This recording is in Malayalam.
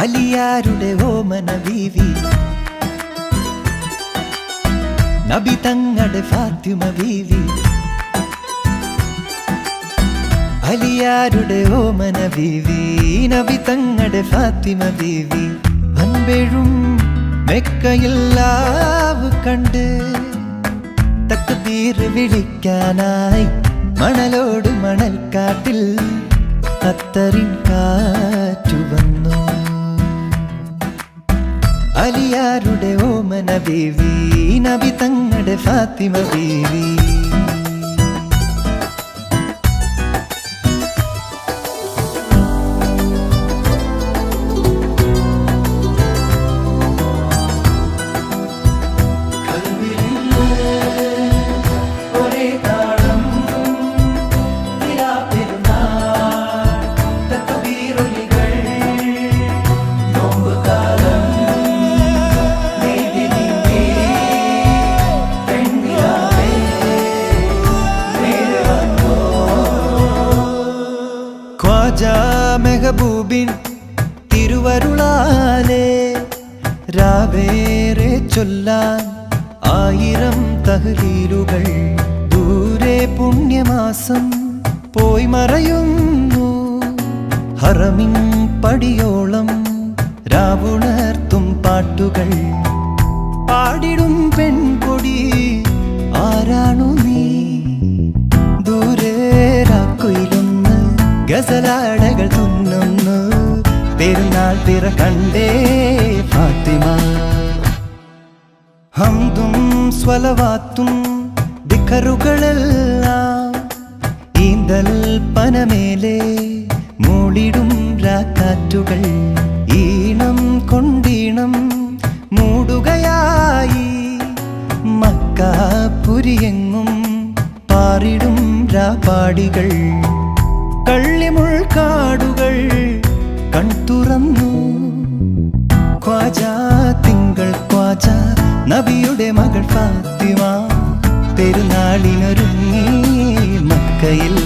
അലിയാരുടെ ഓമന ബീവി, നബി തങ്ങളുടെ ഫാത്തിമ ബീവി. അലിയാരുടെ ഓമന ബീവി, നബി തങ്ങളുടെ ഫാത്തിമ ബീവി. അൻപെഴും മെക്കയില്ലാവ് കണ്ട് തക്ബീർ വിളിക്കാനായി മണലോട് മണൽക്കാട്ടിൽ ഖത്തറിൻ കാറ്റു വന്നു. അലിയാരുടെ ഓമന ബീവി, നബി തങ്ങളുടെ ഫാത്തിമ ബീവി. മെഹബൂബിൻ തിരുവരുളാലേ രാവേറെ ചൊല്ലാൻ 1000 തഹ്ലീലുകൾ. ദൂരെ പുണ്യമാസം പോയി മറയുന്നു, ഹറമിൻ പടിയോളം രാവുണർത്തും പാട്ടുകൾ. പാടിടും പെൺകൊടി ആരാണു നീ, ദൂരെ രാക്കുയിലൊന്ന് ഗസലാടകൾ തുന്നുന്നു. പെരുന്നാൾ തിര കണ്ടേ ഫാത്തിമ. ഹംദും സ്വലവാത്തും ദിഖറുകളെല്ലാം ഈന്തൽ പനമേലെ മൂളിടും രാക്കാറ്റുകൾ. ഈണം കൊണ്ടീണം മൂടുകയായി മക്കാപുരിയെങ്ങും പാറിടും രാപാടികൾ. കള്ളിമുൾക്കാടുകൾ കൺതുറന്നു ഖ്വാജ തിങ്കൾ ഖ്വാജ, നബിയുടെ മകൾ ഫാത്തിമ. പെരുന്നാളിനൊരുങ്ങി മക്കയിൽ.